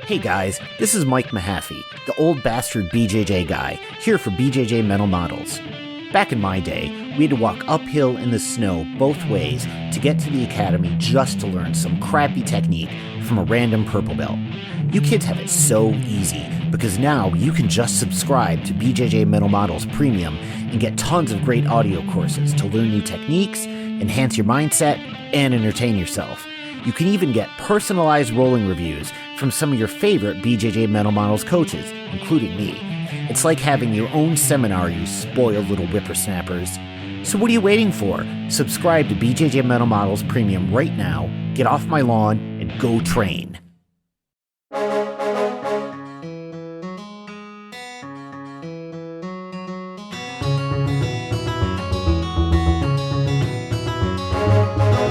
Hey guys, this is Mike Mahaffey, the old bastard BJJ guy, here for BJJ Mental Models. Back in my day, we had to walk uphill in the snow both ways to get to the academy just to learn some crappy technique from a random purple belt. You kids have it so easy because now you can just subscribe to BJJ Mental Models Premium and get tons of great audio courses to learn new techniques, enhance your mindset, and entertain yourself. You can even get personalized rolling reviews from some of your favorite BJJ Mental Models coaches, including me. It's like having your own seminar, you spoiled little whippersnappers. So what are you waiting for? Subscribe to BJJ Mental Models Premium right now, get off my lawn, and go train.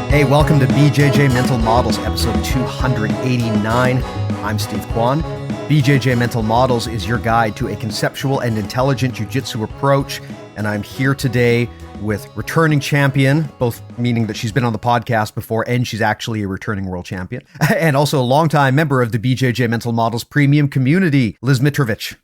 Hey, welcome to BJJ Mental Models, episode 289. I'm Steve Kwan. BJJ Mental Models is your guide to a conceptual and intelligent jiu-jitsu approach, and I'm here today with returning champion, both meaning that she's been on the podcast before and she's actually a returning world champion, and also a longtime member of the BJJ Mental Models Premium community, Lyzz Mitrovic.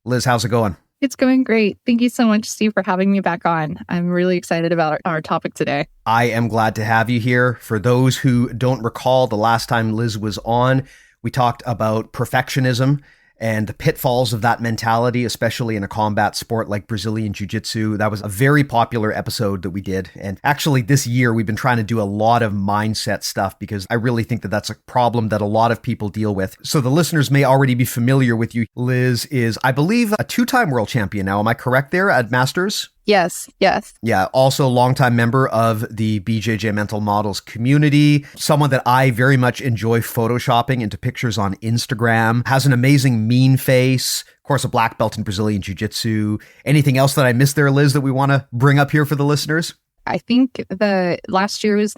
Lyzz, how's it going? It's going great. Thank you so much, Steve, for having me back on. I'm really excited about our topic today. I am glad to have you here. For those who don't recall, the last time Lyzz was on, we talked about perfectionism and the pitfalls of that mentality, especially in a combat sport like Brazilian Jiu-Jitsu. That was a very popular episode that we did. And actually this year, we've been trying to do a lot of mindset stuff because I really think that that's a problem that a lot of people deal with. So the listeners may already be familiar with you. Lyzz is, I believe, a two-time world champion now. Am I correct there at Masters? Yes. Yeah, also a longtime member of the BJJ Mental Models community, someone that I very much enjoy photoshopping into pictures on Instagram, has an amazing mean face, of course, a black belt in Brazilian Jiu-Jitsu. Anything else that I missed there, Lyzz, that we want to bring up here for the listeners? I think the last year was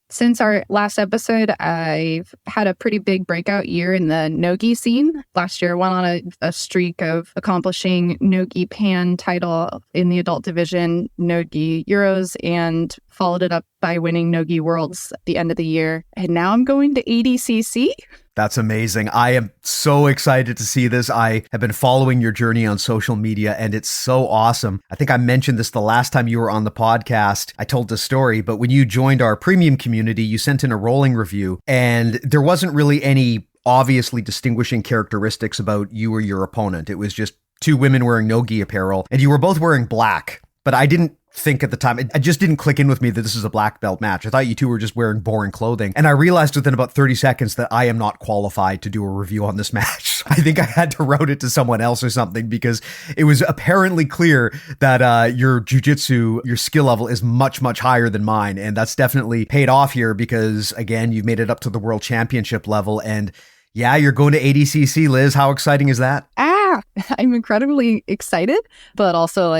since our last episode, I've had a pretty big breakout year in the no-gi scene. Last year, I went on a streak of accomplishing no-gi pan title in the adult division, no-gi Euros, and followed it up by winning no-gi Worlds at the end of the year. And now I'm going to ADCC. That's amazing. I am so excited to see this. I have been following your journey on social media and it's so awesome. I think I mentioned this the last time you were on the podcast. I told the story, but when you joined our premium community, you sent in a rolling review and there wasn't really any obviously distinguishing characteristics about you or your opponent. It was just two women wearing no-gi apparel and you were both wearing black, but I didn't think at the time, it just didn't click in with me that this is a black belt match. I thought you two were just wearing boring clothing. And I realized within about 30 seconds that I am not qualified to do a review on this match. I think I had to route it to someone else or something because it was apparently clear that your jiu-jitsu, your skill level is much, much higher than mine. And that's definitely paid off here because, again, you've made it up to the world championship level. And yeah, you're going to ADCC, Lyzz. How exciting is that? I'm incredibly excited, but also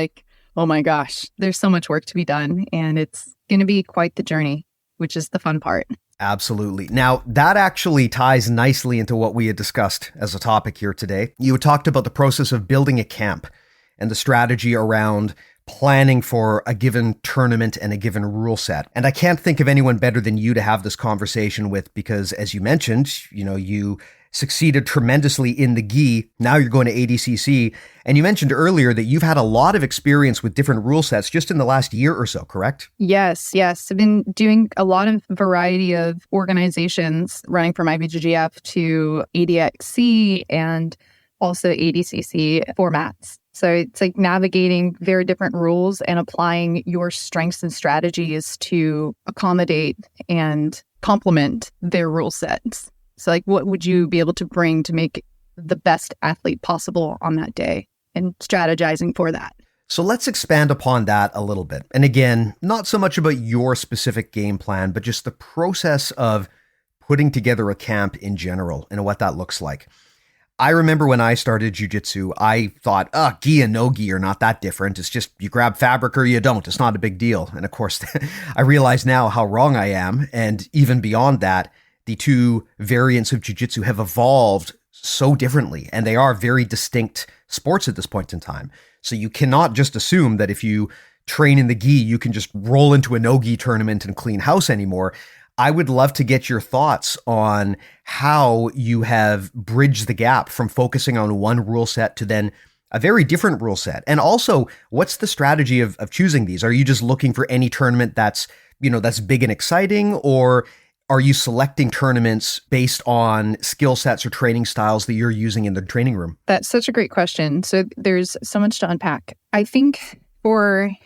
oh my gosh, there's so much work to be done and it's going to be quite the journey, which is the fun part. Absolutely. Now, that actually ties nicely into what we had discussed as a topic here today. You talked about the process of building a camp and the strategy around planning for a given tournament and a given rule set. And I can't think of anyone better than you to have this conversation with because, as you mentioned, you succeeded tremendously in the gi. Now you're going to ADCC. And you mentioned earlier that you've had a lot of experience with different rule sets just in the last year or so, correct? Yes. I've been doing a lot of variety of organizations running from IBJJF to ADCC and also ADCC formats. So it's like navigating very different rules and applying your strengths and strategies to accommodate and complement their rule sets. So what would you be able to bring to make the best athlete possible on that day and strategizing for that? So let's expand upon that a little bit. And again, not so much about your specific game plan, but just the process of putting together a camp in general and what that looks like. I remember when I started jiu-jitsu, I thought, gi and no gi are not that different. It's just you grab fabric or you don't. It's not a big deal. And of course, I realize now how wrong I am. And even beyond that, the two variants of jiu-jitsu have evolved so differently, and they are very distinct sports at this point in time. So you cannot just assume that if you train in the gi, you can just roll into a no-gi tournament and clean house anymore. I would love to get your thoughts on how you have bridged the gap from focusing on one rule set to then a very different rule set. And also, what's the strategy of choosing these? Are you just looking for any tournament that's big and exciting, or are you selecting tournaments based on skill sets or training styles that you're using in the training room? That's such a great question. So there's so much to unpack. I think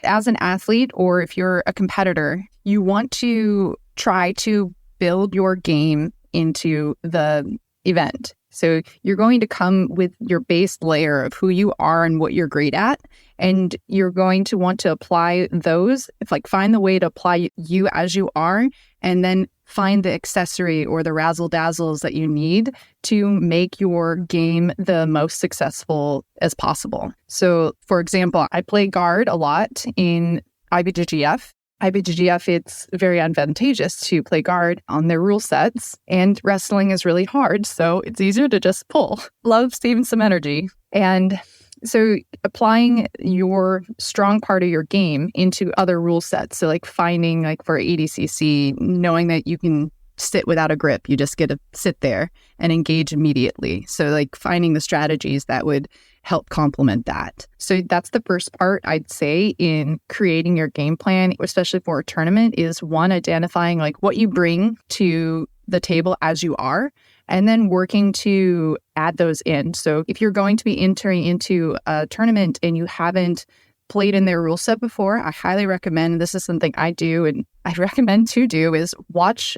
as an athlete, or if you're a competitor, you want to try to build your game into the event. So you're going to come with your base layer of who you are and what you're great at. And you're going to want to apply those, find the way to apply you as you are, and then find the accessory or the razzle dazzles that you need to make your game the most successful as possible. So for example, I play guard a lot in IBJJF. IBJJF, it's very advantageous to play guard on their rule sets, and wrestling is really hard, so it's easier to just pull. Love saving some energy. And so applying your strong part of your game into other rule sets, so finding for ADCC, knowing that you can sit without a grip, you just get to sit there and engage immediately. So finding the strategies that would help complement that. So that's the first part I'd say in creating your game plan, especially for a tournament, is one, identifying what you bring to the table as you are, and then working to add those in. So if you're going to be entering into a tournament and you haven't played in their rule set before, I highly recommend, this is something I do and I recommend to do, is watch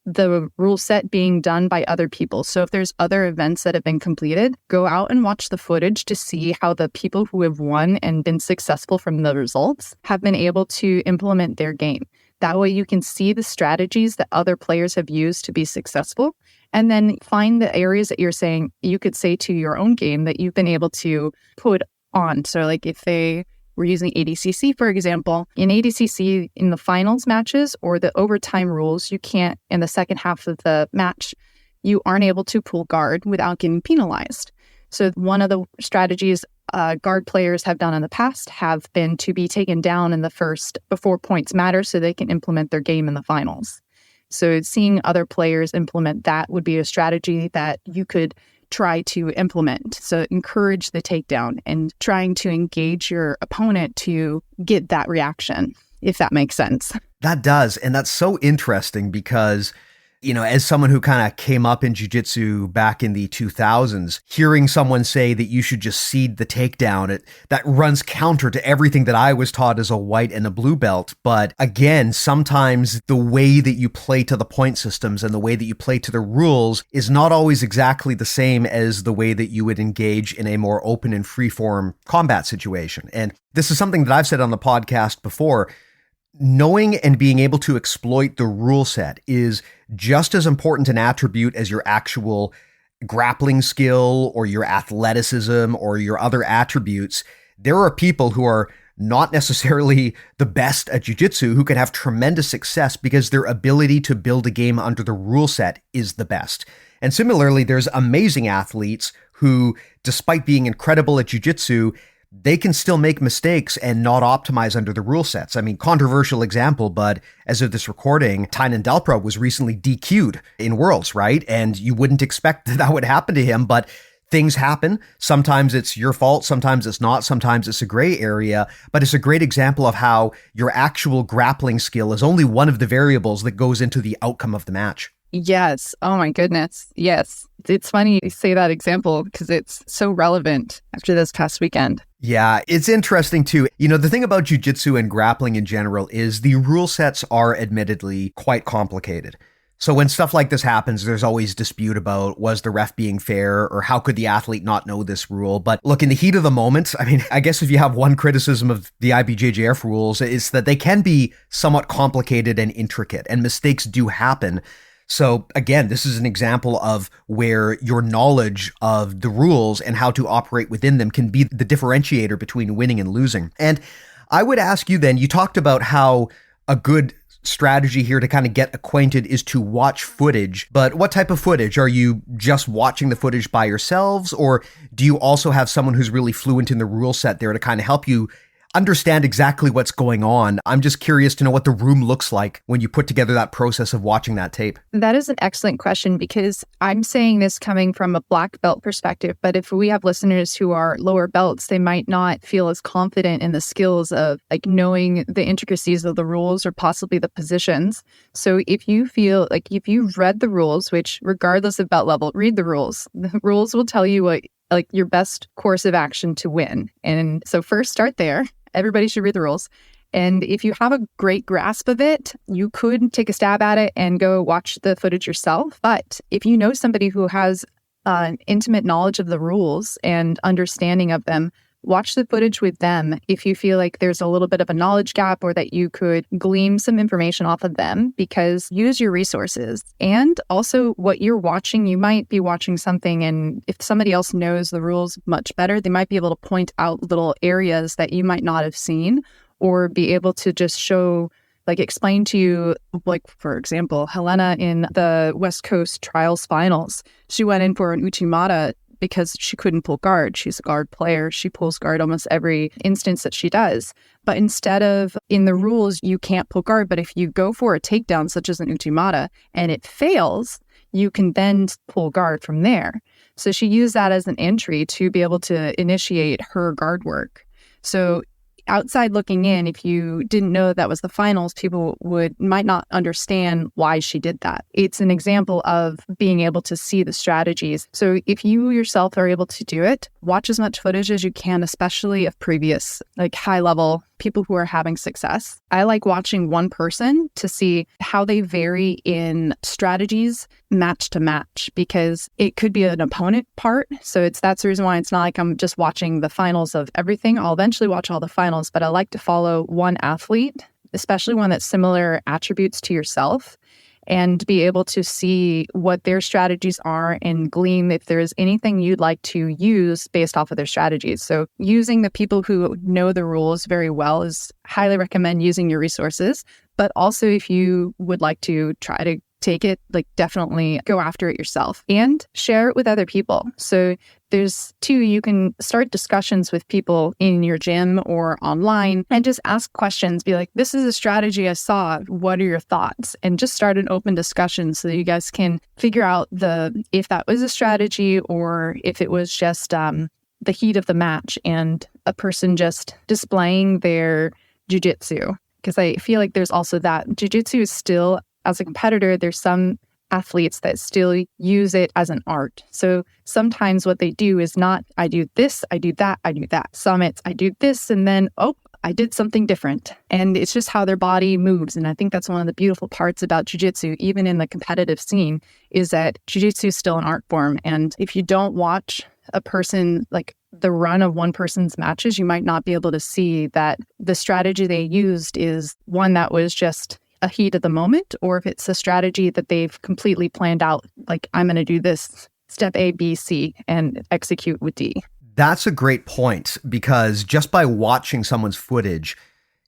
the rule set being done by other people. So if there's other events that have been completed, go out and watch the footage to see how the people who have won and been successful from the results have been able to implement their game. That way you can see the strategies that other players have used to be successful, and then find the areas that you could say to your own game that you've been able to put on. So if we're using ADCC, for example, in ADCC, in the finals matches or the overtime rules, you can't, in the second half of the match, you aren't able to pull guard without getting penalized. So one of the strategies guard players have done in the past have been to be taken down in the first before points matter so they can implement their game in the finals. So seeing other players implement that would be a strategy that you could try to implement. So encourage the takedown and trying to engage your opponent to get that reaction, if that makes sense. That does. And that's so interesting because, as someone who kind of came up in jiu-jitsu back in the 2000s, hearing someone say that you should just cede the takedown, that runs counter to everything that I was taught as a white and a blue belt. But again, sometimes the way that you play to the point systems and the way that you play to the rules is not always exactly the same as the way that you would engage in a more open and free-form combat situation. And this is something that I've said on the podcast before. Knowing and being able to exploit the rule set is just as important an attribute as your actual grappling skill or your athleticism or your other attributes. There are people who are not necessarily the best at jiu-jitsu who can have tremendous success because their ability to build a game under the rule set is the best. And similarly, there's amazing athletes who, despite being incredible at jiu-jitsu, they can still make mistakes and not optimize under the rule sets. I mean, controversial example, but as of this recording, Tynan Delpro was recently DQ'd in Worlds, right? And you wouldn't expect that would happen to him, but things happen. Sometimes it's your fault, sometimes it's not, sometimes it's a gray area, but it's a great example of how your actual grappling skill is only one of the variables that goes into the outcome of the match. Yes. Oh my goodness. Yes. It's funny you say that example because it's so relevant after this past weekend. Yeah, it's interesting too. The thing about jiu-jitsu and grappling in general is the rule sets are admittedly quite complicated. So when stuff like this happens, there's always dispute about, was the ref being fair, or how could the athlete not know this rule? But look, in the heat of the moment, I guess if you have one criticism of the IBJJF rules, it's that they can be somewhat complicated and intricate, and mistakes do happen. So again, this is an example of where your knowledge of the rules and how to operate within them can be the differentiator between winning and losing. And I would ask you then, you talked about how a good strategy here to kind of get acquainted is to watch footage, but what type of footage? Are you just watching the footage by yourselves, or do you also have someone who's really fluent in the rule set there to kind of help you understand exactly what's going on. I'm just curious to know what the room looks like when you put together that process of watching that tape. That is an excellent question, because I'm saying this coming from a black belt perspective, but if we have listeners who are lower belts, they might not feel as confident in the skills of like knowing the intricacies of the rules or possibly the positions. So if you feel like if you've read the rules, which regardless of belt level, read the rules. The rules will tell you what like your best course of action to win. And so first start there. Everybody should read the rules. And if you have a great grasp of it, you could take a stab at it and go watch the footage yourself. But if you know somebody who has an intimate knowledge of the rules and understanding of them, watch the footage with them if you feel like there's a little bit of a knowledge gap or that you could glean some information off of them, because use your resources. And also what you're watching, you might be watching something, and if somebody else knows the rules much better, they might be able to point out little areas that you might not have seen, or be able to just show, like explain to you, like for example, Helena in the West Coast Trials finals, she went in for an Uchimata because she couldn't pull guard. She's a guard player. She pulls guard almost every instance that she does. But instead of, in the rules, you can't pull guard, but if you go for a takedown, such as an Uchimata, and it fails, you can then pull guard from there. So she used that as an entry to be able to initiate her guard work. So outside looking in, if you didn't know that was the finals, people might not understand why she did that. It's an example of being able to see the strategies. So if you yourself are able to do it, watch as much footage as you can, especially of previous, like high level people who are having success. I like watching one person to see how they vary in strategies match to match, because it could be an opponent part. So that's the reason why it's not like I'm just watching the finals of everything. I'll eventually watch all the finals, but I like to follow one athlete, especially one that's similar attributes to yourself, and be able to see what their strategies are and glean if there's anything you'd like to use based off of their strategies. So using the people who know the rules very well is highly recommend using your resources. But also if you would like to try to take it, like definitely go after it yourself and share it with other people. So there's you can start discussions with people in your gym or online and just ask questions. Be like, this is a strategy I saw. What are your thoughts? And just start an open discussion so that you guys can figure out if that was a strategy or if it was just the heat of the match and a person just displaying their jiu-jitsu. Because I feel like there's also that jiu-jitsu is still, as a competitor, there's some athletes that still use it as an art. So sometimes what they do is not, I do this, I do that, I do that. Summits, I do this, and then, I did something different. And it's just how their body moves. And I think that's one of the beautiful parts about jiu-jitsu, even in the competitive scene, is that jiu-jitsu is still an art form. And if you don't watch a person, like the run of one person's matches, you might not be able to see that the strategy they used is one that was just a heat of the moment, or if it's a strategy that they've completely planned out, like I'm going to do this step A, B, C, and execute with D. That's a great point, because just by watching someone's footage,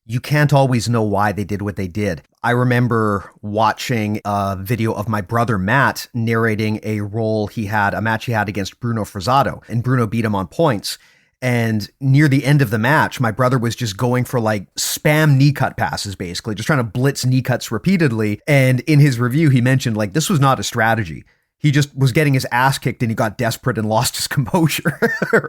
you can't always know why they did what they did. I remember watching a video of my brother Matt narrating a match he had against Bruno Frazado, and Bruno beat him on points. And near the end of the match, my brother was just going for like spam knee cut passes, basically, just trying to blitz knee cuts repeatedly. And in his review, he mentioned like this was not a strategy. He just was getting his ass kicked and he got desperate and lost his composure,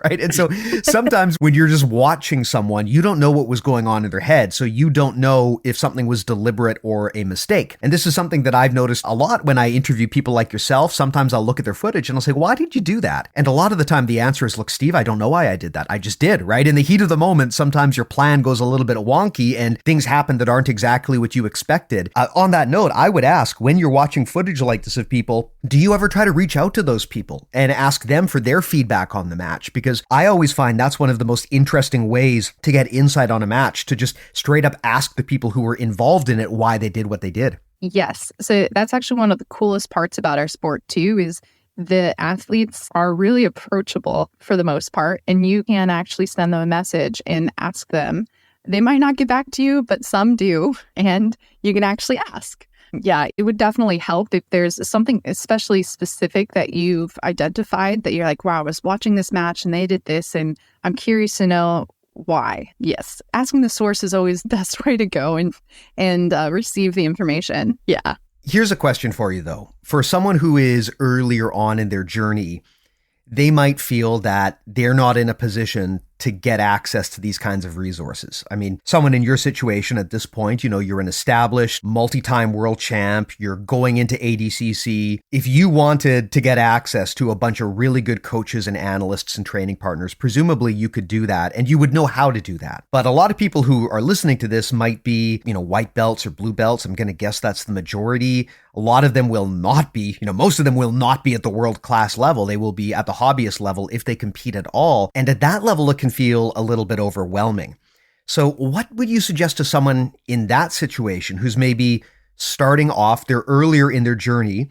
right? And so sometimes when you're just watching someone, you don't know what was going on in their head. So you don't know if something was deliberate or a mistake. And this is something that I've noticed a lot when I interview people like yourself. Sometimes I'll look at their footage and I'll say, why did you do that? And a lot of the time the answer is, look, Steve, I don't know why I did that. I just did, right? In the heat of the moment, sometimes your plan goes a little bit wonky and things happen that aren't exactly what you expected. On that note, I would ask, when you're watching footage like this of people, do you ever try to reach out to those people and ask them for their feedback on the match? Because I always find that's one of the most interesting ways to get insight on a match, to just straight up ask the people who were involved in it why they did what they did. Yes. So that's actually one of the coolest parts about our sport too, is the athletes are really approachable for the most part, and you can actually send them a message and ask them. They might not get back to you, but some do, and you can actually ask. Yeah, it would definitely help if there's something especially specific that you've identified that you're like, wow, I was watching this match and they did this, and I'm curious to know why. Yes. Asking the source is always the best way to go and receive the information. Yeah. Here's a question for you, though. For someone who is earlier on in their journey, they might feel that they're not in a position to get access to these kinds of resources. I mean, someone in your situation at this point, you're an established multi-time world champ, you're going into ADCC. If you wanted to get access to a bunch of really good coaches and analysts and training partners, presumably you could do that and you would know how to do that. But a lot of people who are listening to this might be, white belts or blue belts. I'm going to guess that's the majority. A lot of them will not be, most of them will not be at the world-class level. They will be at the hobbyist level if they compete at all. And at that level, it can feel a little bit overwhelming. So what would you suggest to someone in that situation who's maybe starting off, they're earlier in their journey,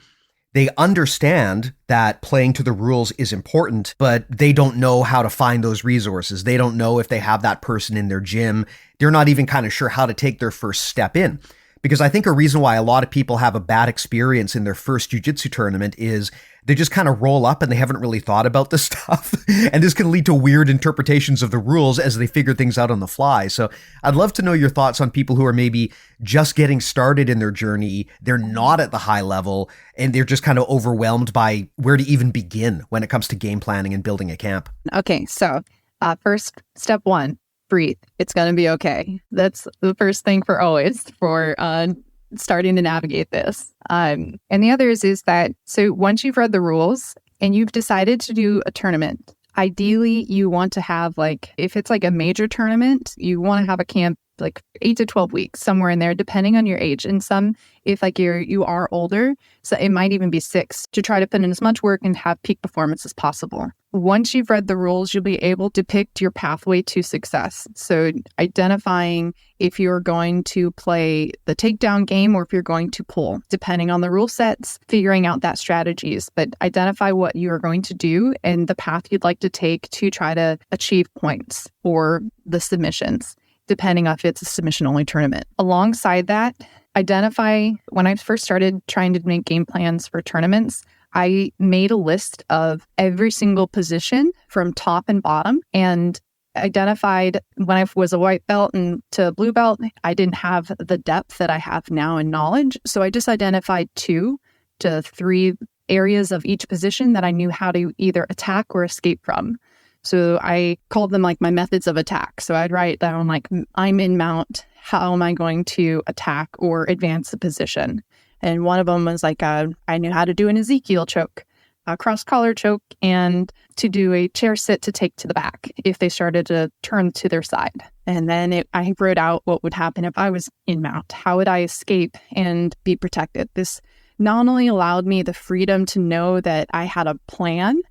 they understand that playing to the rules is important, but they don't know how to find those resources. They don't know if they have that person in their gym. They're not even kind of sure how to take their first step in. Because I think a reason why a lot of people have a bad experience in their first jiu-jitsu tournament is they just kind of roll up and they haven't really thought about this stuff. And this can lead to weird interpretations of the rules as they figure things out on the fly. So I'd love to know your thoughts on people who are maybe just getting started in their journey. They're not at the high level and they're just kind of overwhelmed by where to even begin when it comes to game planning and building a camp. Okay, so first, step one. Breathe. It's going to be okay. That's the first thing for starting to navigate this. And the others is that, so once you've read the rules and you've decided to do a tournament, ideally you want to have if it's a major tournament, you want to have a camp 8 to 12 weeks, somewhere in there, depending on your age. And some, if you are older, so it might even be 6 to try to put in as much work and have peak performance as possible. Once you've read the rules, you'll be able to depict your pathway to success. So identifying if you're going to play the takedown game or if you're going to pull, depending on the rule sets, figuring out that strategies, but identify what you are going to do and the path you'd like to take to try to achieve points or the submissions, depending on if it's a submission-only tournament. Alongside that, identify, when I first started trying to make game plans for tournaments, I made a list of every single position from top and bottom and identified when I was a white belt and to blue belt, I didn't have the depth that I have now in knowledge. So I just identified 2 to 3 areas of each position that I knew how to either attack or escape from. So I called them my methods of attack. So I'd write down I'm in mount, how am I going to attack or advance the position? And one of them was I knew how to do an Ezekiel choke, a cross collar choke, and to do a chair sit to take to the back if they started to turn to their side. And then I wrote out what would happen if I was in mount. How would I escape and be protected? This not only allowed me the freedom to know that I had a plan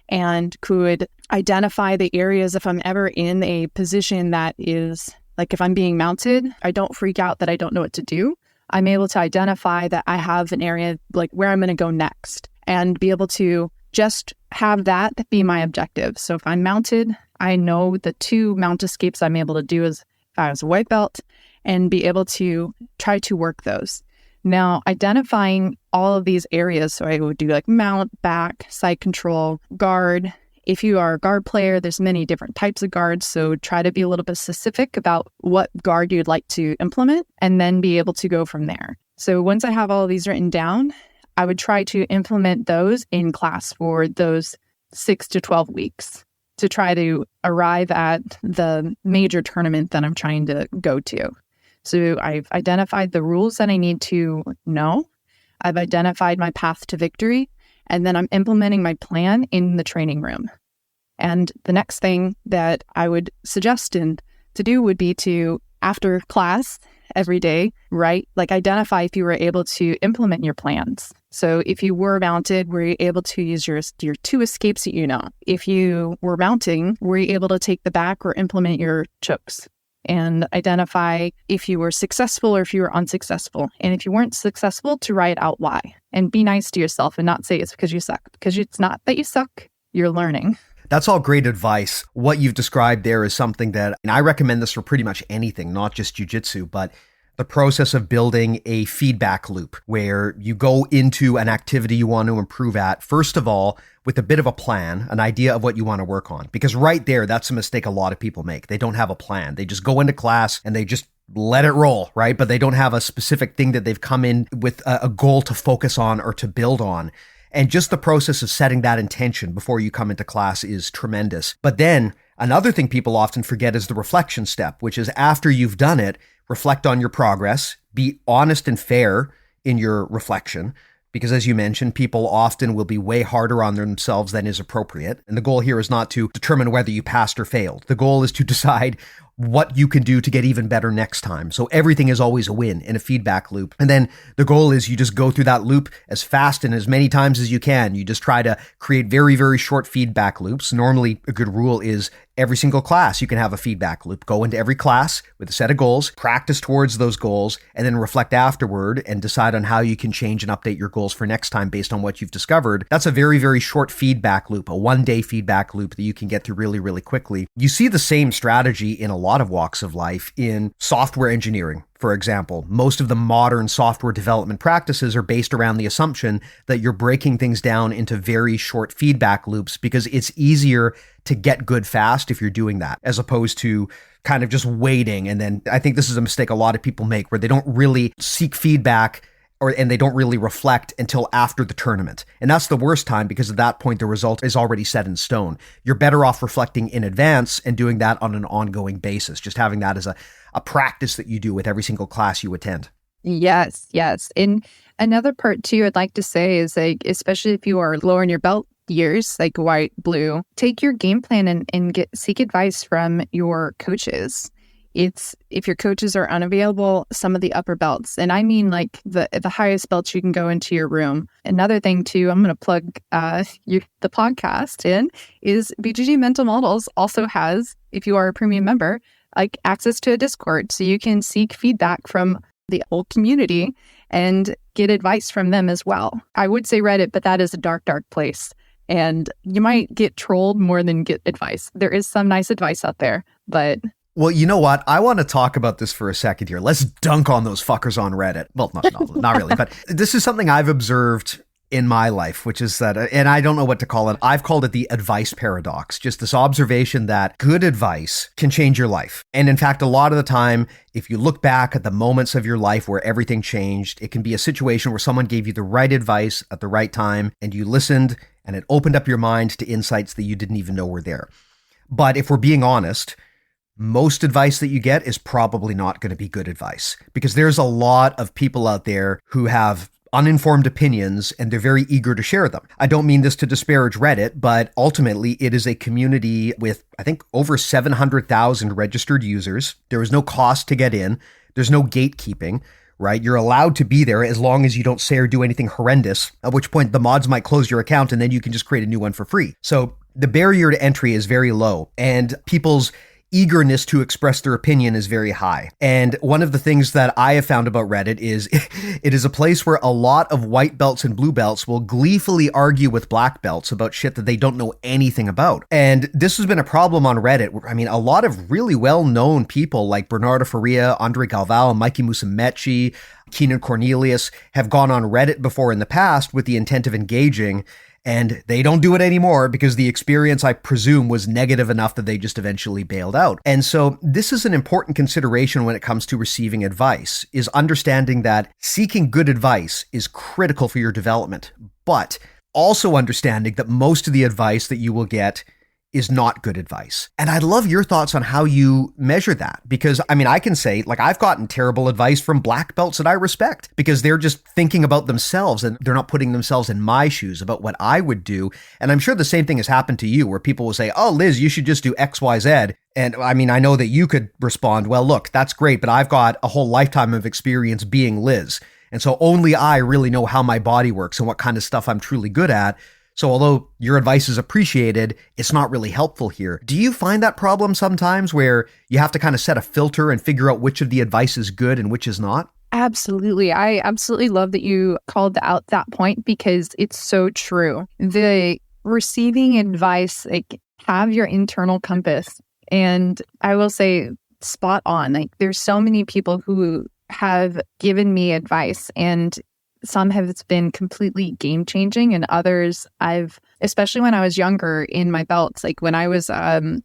and could identify the areas if I'm ever in a position that is, if I'm being mounted, I don't freak out that I don't know what to do. I'm able to identify that I have an area where I'm going to go next and be able to just have that be my objective. So if I'm mounted, I know the 2 mount escapes I'm able to do as if I was a white belt and be able to try to work those. Now, identifying all of these areas, so I would do mount, back, side control, guard. If you are a guard player, there's many different types of guards, so try to be a little bit specific about what guard you'd like to implement and then be able to go from there. So once I have all of these written down, I would try to implement those in class for those 6 to 12 weeks to try to arrive at the major tournament that I'm trying to go to. So I've identified the rules that I need to know. I've identified my path to victory. And then I'm implementing my plan in the training room. And the next thing that I would suggest to do would be to, after class every day, identify if you were able to implement your plans. So if you were mounted, were you able to use your 2 escapes that you know? If you were mounting, were you able to take the back or implement your chokes? And identify if you were successful or if you were unsuccessful. And if you weren't successful, to write out why. And be nice to yourself and not say it's because you suck. Because it's not that you suck, you're learning. That's all great advice. What you've described there is something that, and I recommend this for pretty much anything, not just jiu-jitsu, but the process of building a feedback loop where you go into an activity you want to improve at, first of all, with a bit of a plan, an idea of what you want to work on. Because right there, that's a mistake a lot of people make. They don't have a plan. They just go into class and they just let it roll, right? But they don't have a specific thing that they've come in with a goal to focus on or to build on. And just the process of setting that intention before you come into class is tremendous. But then another thing people often forget is the reflection step, which is after you've done it, reflect on your progress, be honest and fair in your reflection. Because as you mentioned, people often will be way harder on themselves than is appropriate. And the goal here is not to determine whether you passed or failed. The goal is to decide what you can do to get even better next time. So everything is always a win in a feedback loop. And then the goal is you just go through that loop as fast and as many times as you can. You just try to create very, very short feedback loops. Normally, a good rule is every single class, you can have a feedback loop. Go into every class with a set of goals, practice towards those goals, and then reflect afterward and decide on how you can change and update your goals for next time based on what you've discovered. That's a very, very short feedback loop, a one-day feedback loop that you can get through really, really quickly. You see the same strategy in a lot of walks of life in software engineering. For example, most of the modern software development practices are based around the assumption that you're breaking things down into very short feedback loops because it's easier to get good fast if you're doing that, as opposed to kind of just waiting. And then I think this is a mistake a lot of people make where they don't really seek feedback and they don't really reflect until after the tournament. And that's the worst time because at that point, the result is already set in stone. You're better off reflecting in advance and doing that on an ongoing basis, just having that as a practice that you do with every single class you attend. Yes, yes. And another part too, I'd like to say is like, especially if you are lower in your belt years, like white, blue, take your game plan and seek advice from your coaches. If your coaches are unavailable, some of the upper belts, and I mean like the highest belts you can go into your room. Another thing too, I'm going to plug the podcast in, is BJJ Mental Models also has, if you are a premium member, like access to a Discord, so you can seek feedback from the whole community and get advice from them as well. I would say Reddit, but that is a dark, dark place. And you might get trolled more than get advice. There is some nice advice out there, but... Well, you know what? I want to talk about this for a second here. Let's dunk on those fuckers on Reddit. Well, not really, but this is something I've observed in my life, which is that, and I don't know what to call it. I've called it the advice paradox, just this observation that good advice can change your life. And in fact, a lot of the time, if you look back at the moments of your life where everything changed, it can be a situation where someone gave you the right advice at the right time and you listened and it opened up your mind to insights that you didn't even know were there. But if we're being honest, most advice that you get is probably not going to be good advice because there's a lot of people out there who have uninformed opinions and they're very eager to share them. I don't mean this to disparage Reddit, but ultimately it is a community with, I think, over 700,000 registered users. There is no cost to get in. There's no gatekeeping, right? You're allowed to be there as long as you don't say or do anything horrendous, at which point the mods might close your account and then you can just create a new one for free. So the barrier to entry is very low and people's eagerness to express their opinion is very high. And one of the things that I have found about Reddit is it is a place where a lot of white belts and blue belts will gleefully argue with black belts about shit that they don't know anything about. And this has been a problem on Reddit. I mean, a lot of really well-known people like Bernardo Faria, Andre Galval, Mikey Musumeci, Keenan Cornelius have gone on Reddit before in the past with the intent of engaging. And they don't do it anymore because the experience, I presume, was negative enough that they just eventually bailed out. And so this is an important consideration when it comes to receiving advice, is understanding that seeking good advice is critical for your development, but also understanding that most of the advice that you will get is not good advice. And I'd love your thoughts on how you measure that. Because, I mean, I can say, like, I've gotten terrible advice from black belts that I respect because they're just thinking about themselves and they're not putting themselves in my shoes about what I would do. And I'm sure the same thing has happened to you where people will say, oh, Lyzz, you should just do X, Y, Z. And I mean, I know that you could respond, well, look, that's great, but I've got a whole lifetime of experience being Lyzz. And so only I really know how my body works and what kind of stuff I'm truly good at. So although your advice is appreciated, it's not really helpful here. Do you find that problem sometimes where you have to kind of set a filter and figure out which of the advice is good and which is not? Absolutely. I absolutely love that you called out that point because it's so true. The receiving advice, like, have your internal compass. And I will say spot on. Like, there's so many people who have given me advice, and some have been completely game changing, and others especially when I was younger in my belts, like when I was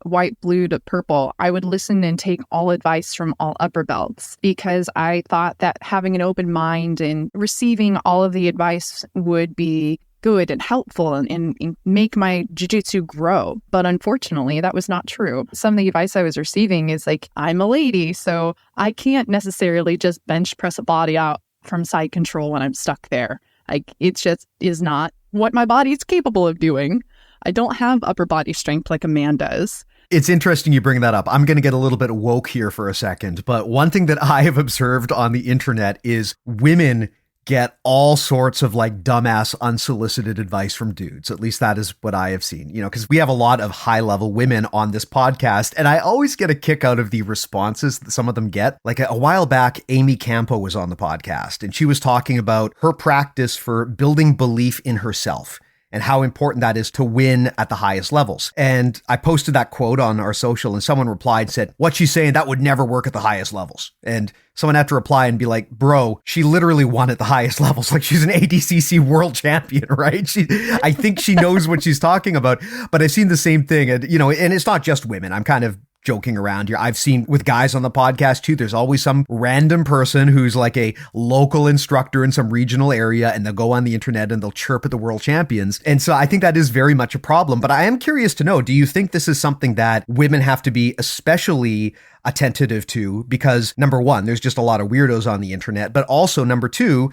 white, blue to purple, I would listen and take all advice from all upper belts because I thought that having an open mind and receiving all of the advice would be good and helpful and make my jiu-jitsu grow. But unfortunately, that was not true. Some of the advice I was receiving is like, I'm a lady, so I can't necessarily just bench press a body out from side control when I'm stuck there. Like, it just is not what my body is capable of doing. I don't have upper body strength like a man does. It's interesting you bring that up. I'm going to get a little bit woke here for a second, but one thing that I have observed on the internet is women get all sorts of like dumbass unsolicited advice from dudes. At least that is what I have seen, because we have a lot of high level women on this podcast, and I always get a kick out of the responses that some of them get. Like a while back, Amy Campo was on the podcast and she was talking about her practice for building belief in herself and how important that is to win at the highest levels. And I posted that quote on our social and someone replied, said, "What she's saying, that would never work at the highest levels." And someone had to reply and be like, "Bro, she literally won at the highest levels. Like, she's an ADCC world champion, right? I think she knows what she's talking about." But I've seen the same thing. And, and it's not just women. I'm kind of joking around here. I've seen with guys on the podcast too, there's always some random person who's like a local instructor in some regional area, and they'll go on the internet and they'll chirp at the world champions. And so I think that is very much a problem. But I am curious to know, do you think this is something that women have to be especially attentive to? Because number one, there's just a lot of weirdos on the internet, but also number two,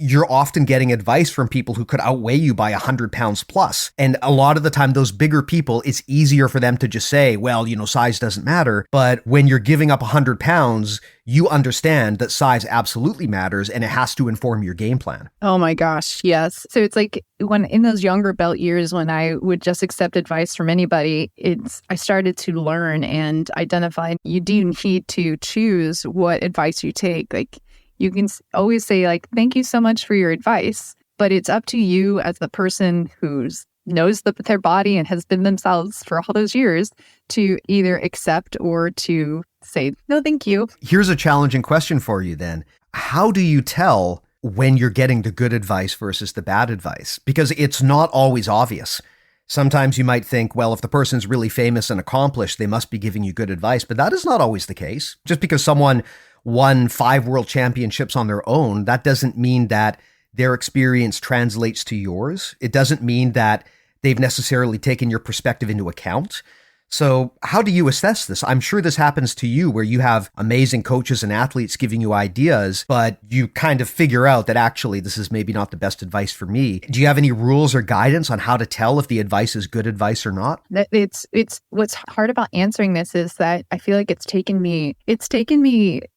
you're often getting advice from people who could outweigh you by 100 pounds plus. And a lot of the time, those bigger people, it's easier for them to just say, well, size doesn't matter. But when you're giving up 100 pounds, you understand that size absolutely matters and it has to inform your game plan. Oh my gosh, yes. So it's like when in those younger belt years, when I would just accept advice from anybody, I started to learn and identify you do need to choose what advice you take. Like, you can always say like, "Thank you so much for your advice," but it's up to you as the person who knows their body and has been themselves for all those years to either accept or to say, "No, thank you." Here's a challenging question for you then. How do you tell when you're getting the good advice versus the bad advice? Because it's not always obvious. Sometimes you might think, well, if the person's really famous and accomplished, they must be giving you good advice, but that is not always the case. Just because someone won 5 world championships on their own, that doesn't mean that their experience translates to yours. It doesn't mean that they've necessarily taken your perspective into account. So how do you assess this? I'm sure this happens to you where you have amazing coaches and athletes giving you ideas, but you kind of figure out that actually this is maybe not the best advice for me. Do you have any rules or guidance on how to tell if the advice is good advice or not? It's what's hard about answering this is that I feel like it's taken me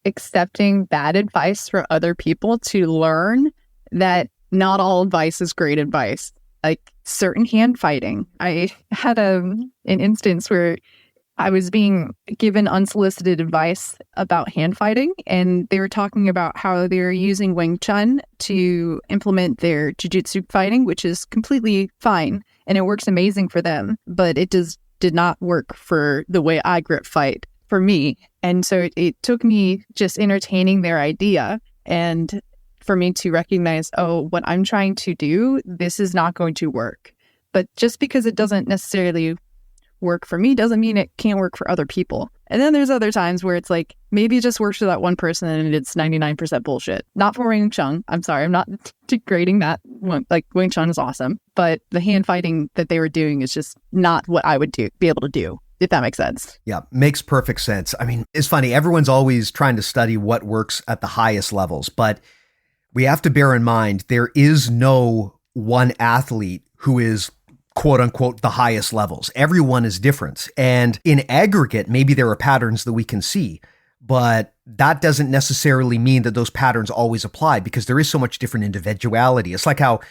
accepting bad advice from other people to learn that not all advice is great advice. Like certain hand fighting. I had an instance where I was being given unsolicited advice about hand fighting, and they were talking about how they're using Wing Chun to implement their jiu-jitsu fighting, which is completely fine, and it works amazing for them, but it did not work for the way I grip fight for me. And so it took me just entertaining their idea and for me to recognize, oh, what I'm trying to do, this is not going to work. But just because it doesn't necessarily work for me doesn't mean it can't work for other people. And then there's other times where it's like, maybe it just works for that one person and it's 99% bullshit. Not for Wing Chun. I'm sorry, I'm not degrading that. Like, Wing Chun is awesome, but the hand fighting that they were doing is just not what I would be able to do. If that makes sense. Yeah, makes perfect sense. I mean, it's funny. Everyone's always trying to study what works at the highest levels, but we have to bear in mind there is no one athlete who is quote unquote the highest levels. Everyone is different. And in aggregate, maybe there are patterns that we can see, but that doesn't necessarily mean that those patterns always apply because there is so much different individuality. It's like how,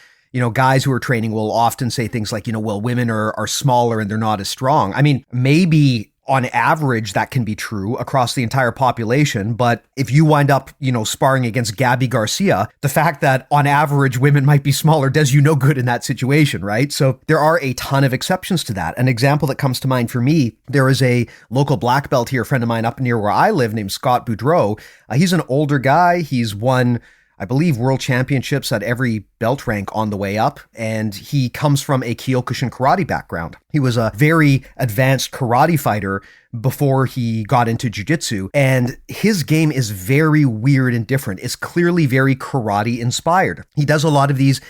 guys who are training will often say things like, well, women are smaller and they're not as strong. I mean, maybe on average, that can be true across the entire population. But if you wind up, sparring against Gabby Garcia, the fact that on average women might be smaller does you no good in that situation, right? So there are a ton of exceptions to that. An example that comes to mind for me, there is a local black belt here, a friend of mine up near where I live named Scott Boudreau. He's an older guy. He's won, I believe, world championships at every belt rank on the way up, and he comes from a Kyokushin karate background. He was a very advanced karate fighter before he got into jiu-jitsu, and his game is very weird and different. It's clearly very karate inspired. He does a lot of these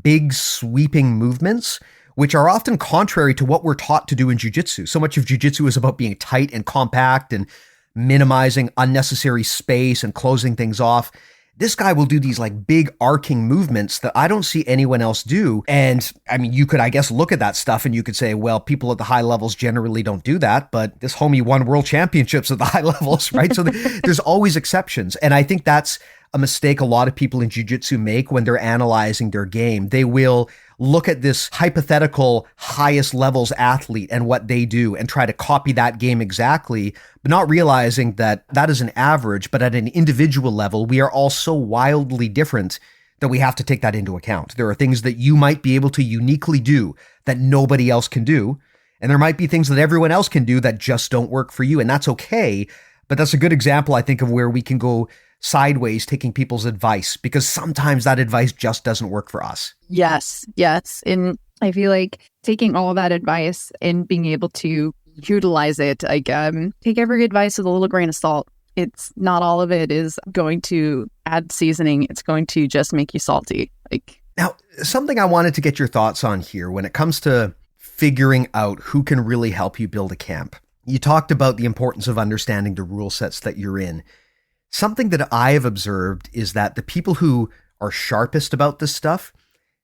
big sweeping movements, which are often contrary to what we're taught to do in jiu-jitsu. So much of jiu-jitsu is about being tight and compact and minimizing unnecessary space and closing things off. This guy will do these like big arcing movements that I don't see anyone else do. And I mean, you could, I guess, look at that stuff and you could say, well, people at the high levels generally don't do that. But this homie won world championships at the high levels, right? So there's always exceptions. And I think that's a mistake a lot of people in jiu-jitsu make when they're analyzing their game. They will look at this hypothetical highest levels athlete and what they do and try to copy that game exactly, but not realizing that that is an average, but at an individual level, we are all so wildly different that we have to take that into account. There are things that you might be able to uniquely do that nobody else can do. And there might be things that everyone else can do that just don't work for you. And that's okay. But that's a good example, I think, of where we can go sideways taking people's advice, because sometimes that advice just doesn't work for us. Yes. And I feel like taking all that advice and being able to utilize it, like take every advice with a little grain of salt. It's not all of it is going to add seasoning. It's going to just make you salty. Now, something I wanted to get your thoughts on here when it comes to figuring out who can really help you build a camp. You talked about the importance of understanding the rule sets that you're in. Something that I have observed is that the people who are sharpest about this stuff,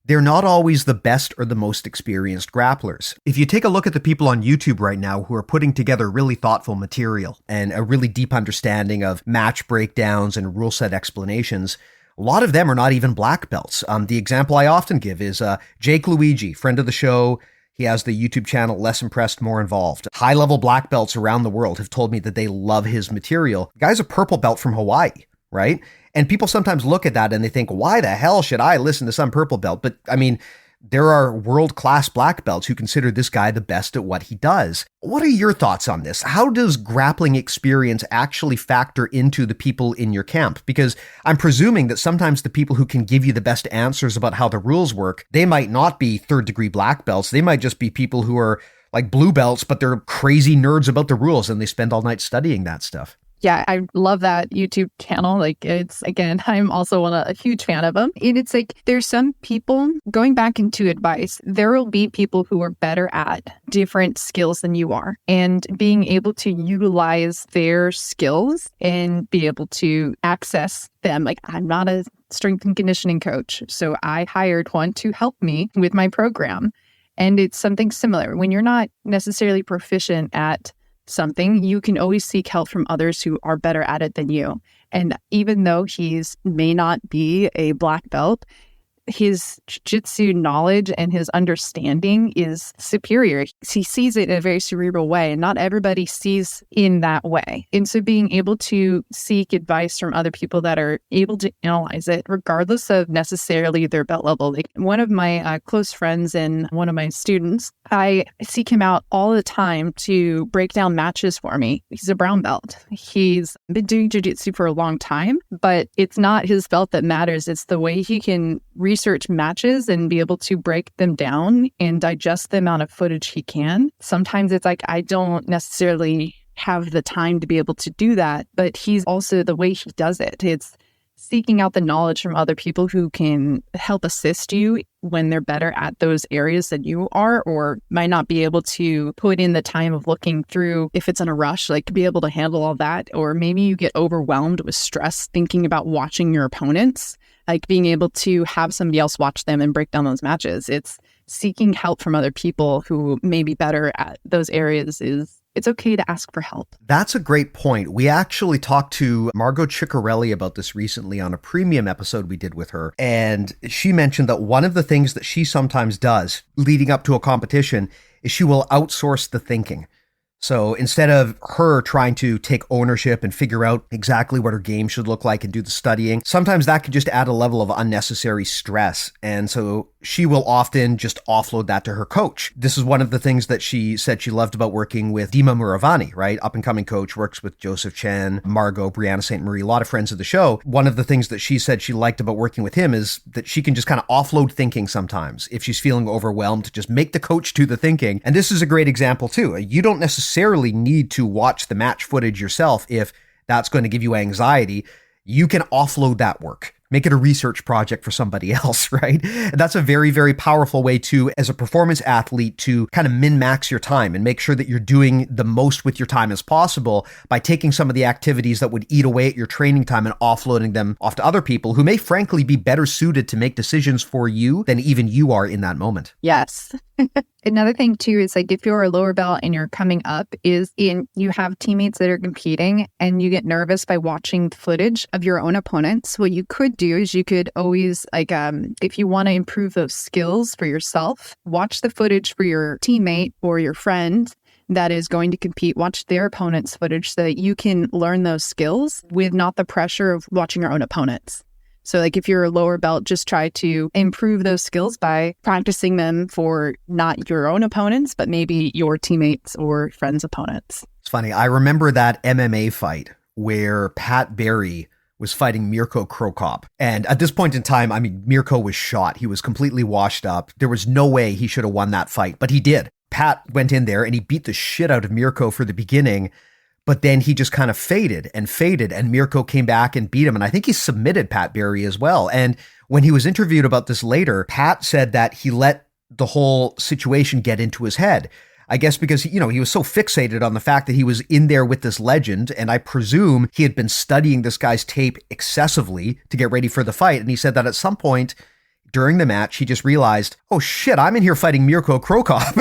they're not always the best or the most experienced grapplers. If you take a look at the people on YouTube right now who are putting together really thoughtful material and a really deep understanding of match breakdowns and rule set explanations, a lot of them are not even black belts. The example I often give is Jake Luigi, friend of the show. He has the YouTube channel Less Impressed, More Involved. High-level black belts around the world have told me that they love his material. The guy's a purple belt from Hawaii, right? And people sometimes look at that and they think, why the hell should I listen to some purple belt? But I mean, there are world-class black belts who consider this guy the best at what he does. What are your thoughts on this? How does grappling experience actually factor into the people in your camp? Because I'm presuming that sometimes the people who can give you the best answers about how the rules work, they might not be third-degree black belts. They might just be people who are like blue belts, but they're crazy nerds about the rules and they spend all night studying that stuff. Yeah, I love that YouTube channel. Again, I'm also a huge fan of them. And it's like, there's some people, going back into advice, there will be people who are better at different skills than you are. And being able to utilize their skills and be able to access them. Like, I'm not a strength and conditioning coach, so I hired one to help me with my program. And it's something similar. When you're not necessarily proficient at something, you can always seek help from others who are better at it than you. And even though he's may not be a black belt, his jiu-jitsu knowledge and his understanding is superior. He sees it in a very cerebral way, and not everybody sees in that way. And so being able to seek advice from other people that are able to analyze it, regardless of necessarily their belt level. Like one of my close friends and one of my students, I seek him out all the time to break down matches for me. He's a brown belt. He's been doing jiu-jitsu for a long time, but it's not his belt that matters. It's the way he can research matches and be able to break them down and digest the amount of footage he can. Sometimes it's like, I don't necessarily have the time to be able to do that, but he's also the way he does it. It's seeking out the knowledge from other people who can help assist you when they're better at those areas than you are, or might not be able to put in the time of looking through if it's in a rush, like to be able to handle all that. Or maybe you get overwhelmed with stress thinking about watching your opponents, like being able to have somebody else watch them and break down those matches. It's seeking help from other people who may be better at those areas. It's okay to ask for help. That's a great point. We actually talked to Margot Ciccarelli about this recently on a premium episode we did with her. And she mentioned that one of the things that she sometimes does leading up to a competition is she will outsource the thinking. So instead of her trying to take ownership and figure out exactly what her game should look like and do the studying, sometimes that could just add a level of unnecessary stress. And so she will often just offload that to her coach. This is one of the things that she said she loved about working with Dima Muravani, right? Up and coming coach, works with Joseph Chen, Margot, Brianna St. Marie, a lot of friends of the show. One of the things that she said she liked about working with him is that she can just kind of offload thinking sometimes. If she's feeling overwhelmed, just make the coach do the thinking. And this is a great example too. You don't necessarily need to watch the match footage yourself if that's going to give you anxiety. You can offload that work. Make it a research project for somebody else, right? And that's a very, very powerful way to, as a performance athlete, to kind of min-max your time and make sure that you're doing the most with your time as possible by taking some of the activities that would eat away at your training time and offloading them off to other people who may frankly be better suited to make decisions for you than even you are in that moment. Yes. Another thing too is like if you're a lower belt and you're coming up you have teammates that are competing and you get nervous by watching footage of your own opponents. What you could do is you could always if you want to improve those skills for yourself, watch the footage for your teammate or your friend that is going to compete, watch their opponent's footage so that you can learn those skills with not the pressure of watching your own opponents. So like if you're a lower belt, just try to improve those skills by practicing them for not your own opponents, but maybe your teammates or friends' opponents. It's funny. I remember that MMA fight where Pat Barry was fighting Mirko Krokop. And at this point in time, I mean, Mirko was shot. He was completely washed up. There was no way he should have won that fight, but he did. Pat went in there and he beat the shit out of Mirko for the beginning. But then he just kind of faded, and Mirko came back and beat him. And I think he submitted Pat Barry as well. And when he was interviewed about this later, Pat said that he let the whole situation get into his head. I guess because, he was so fixated on the fact that he was in there with this legend. And I presume he had been studying this guy's tape excessively to get ready for the fight. And he said that at some point during the match, he just realized, oh shit, I'm in here fighting Mirko Krokop.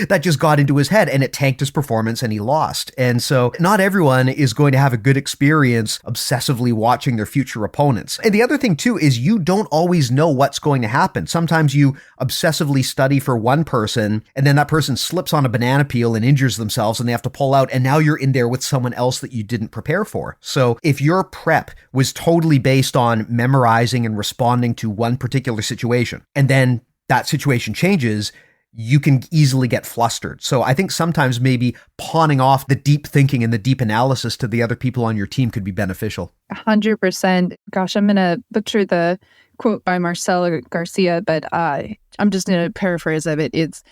That just got into his head and it tanked his performance and he lost. And so not everyone is going to have a good experience obsessively watching their future opponents. And the other thing too is you don't always know what's going to happen. Sometimes you obsessively study for one person and then that person slips on a banana peel and injures themselves and they have to pull out. And now you're in there with someone else that you didn't prepare for. So if your prep was totally based on memorizing and responding to one particular situation, and then that situation changes, you can easily get flustered. So I think sometimes maybe pawning off the deep thinking and the deep analysis to the other people on your team could be beneficial. 100%. Gosh, I'm going to butcher the quote by Marcelo Garcia, but I'm just going to paraphrase of it. It's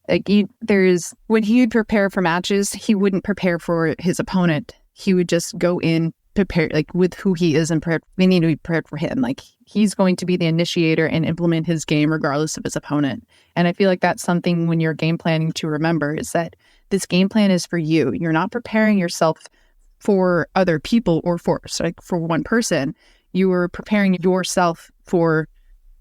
like when he would prepare for matches, he wouldn't prepare for his opponent. He would just go in prepared, like with who he is and prepared. They need to be prepared for him. Like he's going to be the initiator and implement his game regardless of his opponent. And I feel like that's something when you're game planning to remember is that this game plan is for you. You're not preparing yourself for other people or for one person. You are preparing yourself for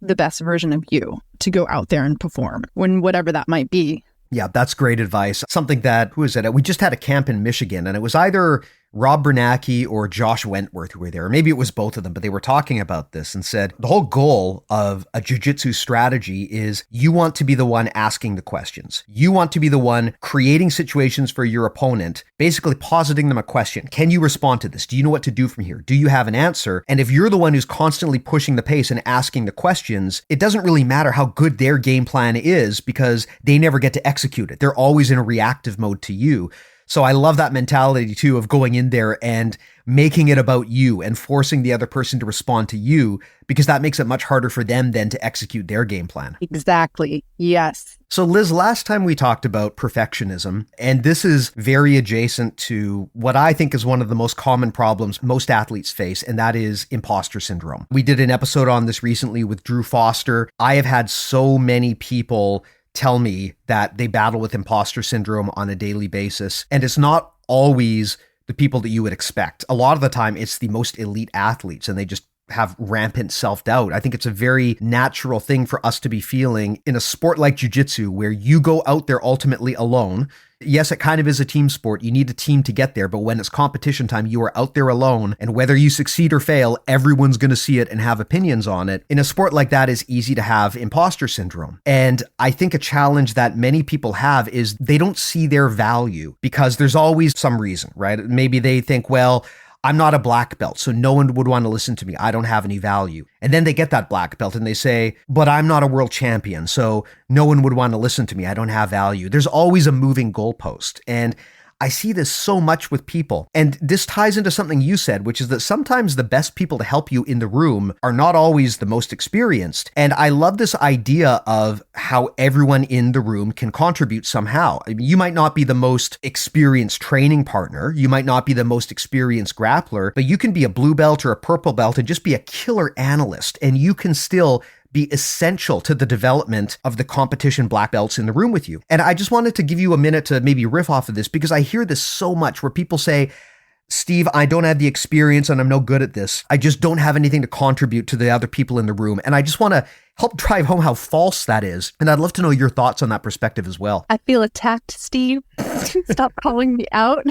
the best version of you to go out there and perform when whatever that might be. Yeah, that's great advice. Something that, who is it? We just had a camp in Michigan and it was either Rob Bernacki or Josh Wentworth who were there. Or maybe it was both of them, but they were talking about this and said the whole goal of a jiu-jitsu strategy is you want to be the one asking the questions. You want to be the one creating situations for your opponent, basically positing them a question. Can you respond to this? Do you know what to do from here? Do you have an answer? And if you're the one who's constantly pushing the pace and asking the questions, it doesn't really matter how good their game plan is because they never get to execute it. They're always in a reactive mode to you. So I love that mentality too of going in there and making it about you and forcing the other person to respond to you because that makes it much harder for them then to execute their game plan. Exactly. Yes. So Lyzz, last time we talked about perfectionism, and this is very adjacent to what I think is one of the most common problems most athletes face, and that is imposter syndrome. We did an episode on this recently with Drew Foster. I have had so many people tell me that they battle with imposter syndrome on a daily basis. And it's not always the people that you would expect. A lot of the time, it's the most elite athletes and they just have rampant self-doubt. I think it's a very natural thing for us to be feeling in a sport like jiu-jitsu where you go out there ultimately alone. Yes, it kind of is a team sport. You need a team to get there, but when it's competition time, you are out there alone, and whether you succeed or fail, everyone's going to see it and have opinions on it. In a sport like that, it's easy to have imposter syndrome. And I think a challenge that many people have is they don't see their value because there's always some reason, right? Maybe they think, well, I'm not a black belt, so no one would want to listen to me. I don't have any value. And then they get that black belt and they say, but I'm not a world champion, so no one would want to listen to me. I don't have value. There's always a moving goalpost. And I see this so much with people. And this ties into something you said, which is that sometimes the best people to help you in the room are not always the most experienced. And I love this idea of how everyone in the room can contribute somehow. I mean, you might not be the most experienced training partner. You might not be the most experienced grappler, but you can be a blue belt or a purple belt and just be a killer analyst. And you can still be essential to the development of the competition black belts in the room with you. And I just wanted to give you a minute to maybe riff off of this because I hear this so much where people say, Steve, I don't have the experience and I'm no good at this. I just don't have anything to contribute to the other people in the room. And I just want to help drive home how false that is. And I'd love to know your thoughts on that perspective as well. I feel attacked, Steve. Stop calling me out.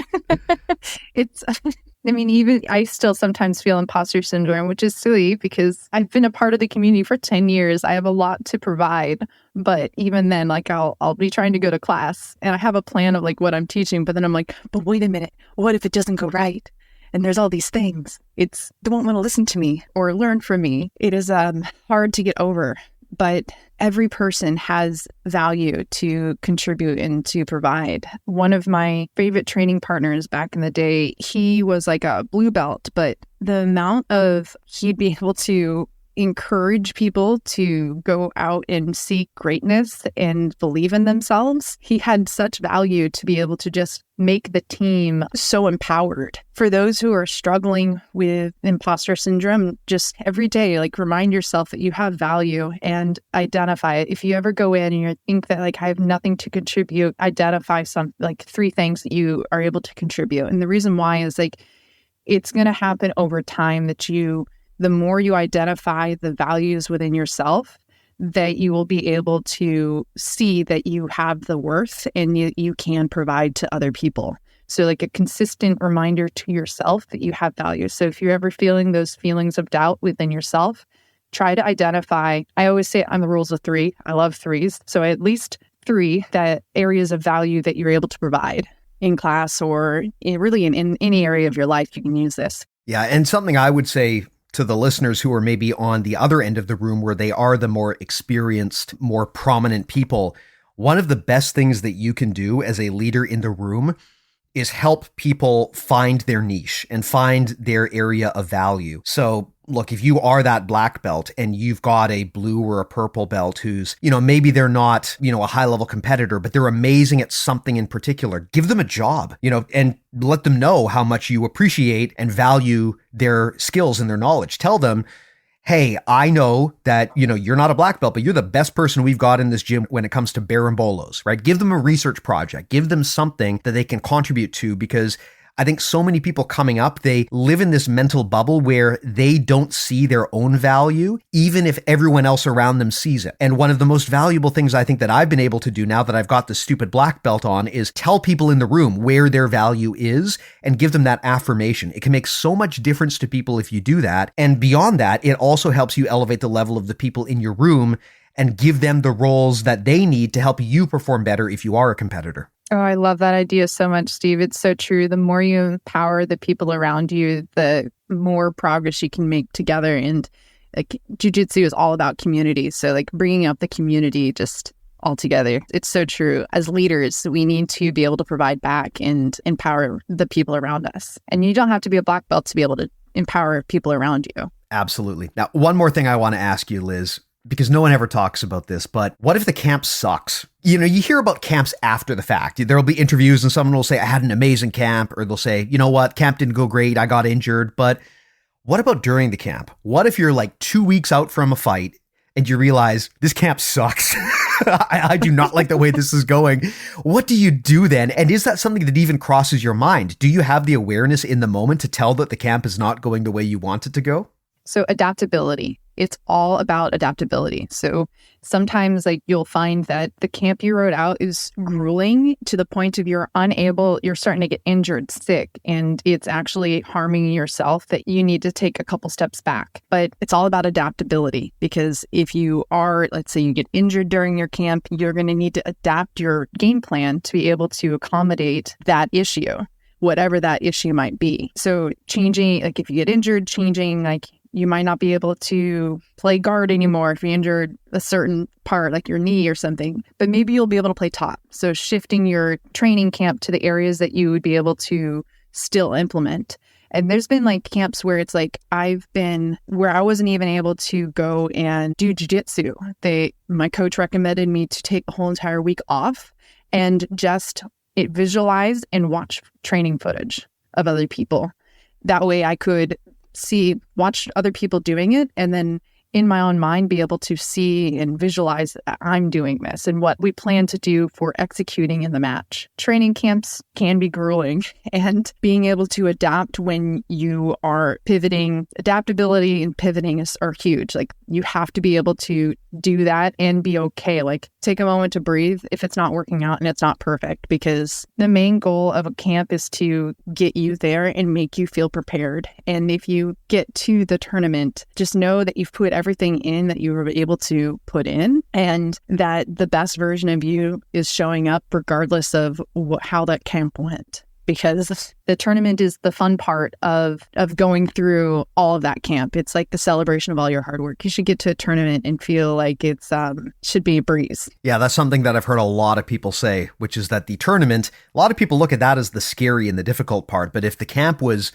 Even I still sometimes feel imposter syndrome, which is silly because I've been a part of the community for 10 years. I have a lot to provide. But even then, I'll be trying to go to class and I have a plan of what I'm teaching. But then I'm like, but wait a minute, what if it doesn't go right? And there's all these things. They won't want to listen to me or learn from me. It is hard to get over. But every person has value to contribute and to provide. One of my favorite training partners back in the day, he was like a blue belt, but the amount of he'd be able to encourage people to go out and seek greatness and believe in themselves. He had such value to be able to just make the team so empowered. For those who are struggling with imposter syndrome, just every day, remind yourself that you have value and identify it. If you ever go in and you think that I have nothing to contribute, identify some 3 things that you are able to contribute. And the reason why is it's going to happen over time that the more you identify the values within yourself, that you will be able to see that you have the worth and you can provide to other people. So a consistent reminder to yourself that you have value. So if you're ever feeling those feelings of doubt within yourself, try to identify. I always say on the rules of 3. I love 3s. So at least 3 that areas of value that you're able to provide in class or really in any area of your life, you can use this. Yeah. And something I would say to the listeners who are maybe on the other end of the room where they are the more experienced, more prominent people, one of the best things that you can do as a leader in the room is help people find their niche and find their area of value. So look, if you are that black belt and you've got a blue or a purple belt who's, maybe they're not, a high level competitor, but they're amazing at something in particular, give them a job, and let them know how much you appreciate and value their skills and their knowledge. Tell them, hey, I know that, you're not a black belt, but you're the best person we've got in this gym when it comes to barimbolos, right? Give them a research project, give them something that they can contribute to, because I think so many people coming up, they live in this mental bubble where they don't see their own value, even if everyone else around them sees it. And one of the most valuable things I think that I've been able to do now that I've got the stupid black belt on is tell people in the room where their value is and give them that affirmation. It can make so much difference to people if you do that. And beyond that, it also helps you elevate the level of the people in your room and give them the roles that they need to help you perform better if you are a competitor. Oh, I love that idea so much, Steve. It's so true. The more you empower the people around you, the more progress you can make together. And jiu-jitsu is all about community. So bringing up the community just all together. It's so true. As leaders, we need to be able to provide back and empower the people around us. And you don't have to be a black belt to be able to empower people around you. Absolutely. Now, one more thing I want to ask you, Lyzz, because no one ever talks about this, but what if the camp sucks? You hear about camps after the fact. There'll be interviews and someone will say, I had an amazing camp, or they'll say, you know what, camp didn't go great, I got injured. But what about during the camp? What if you're 2 weeks out from a fight and you realize this camp sucks? I do not like the way this is going. What do you do then? And is that something that even crosses your mind? Do you have the awareness in the moment to tell that the camp is not going the way you want it to go? So adaptability it's all about adaptability. So sometimes like you'll find that the camp you wrote out is grueling to the point of you're starting to get injured, sick, and it's actually harming yourself that you need to take a couple steps back. But it's all about adaptability, because if you are, let's say you get injured during your camp, you're going to need to adapt your game plan to be able to accommodate that issue, whatever that issue might be. So changing, like if you get injured, changing, like you might not be able to play guard anymore if you injured a certain part, like your knee or something, but maybe you'll be able to play top. So shifting your training camp to the areas that you would be able to still implement. And there's been like camps where it's like where I wasn't even able to go and do jiu-jitsu. My coach recommended me to take the whole entire week off and just visualize and watch training footage of other people. That way I could watch other people doing it, and then in my own mind be able to see and visualize that I'm doing this and what we plan to do for executing in the match. Training camps can be grueling, and being able to adapt when you are pivoting, adaptability and pivoting are huge. Like you have to be able to do that and be okay. Like take a moment to breathe if it's not working out and it's not perfect, because the main goal of a camp is to get you there and make you feel prepared. And if you get to the tournament, just know that you've put everything in that you were able to put in, and that the best version of you is showing up regardless of how that camp went. Because the tournament is the fun part of going through all of that camp. It's like the celebration of all your hard work. You should get to a tournament and feel like it's should be a breeze. Yeah, that's something that I've heard a lot of people say, which is that the tournament, a lot of people look at that as the scary and the difficult part. But if the camp was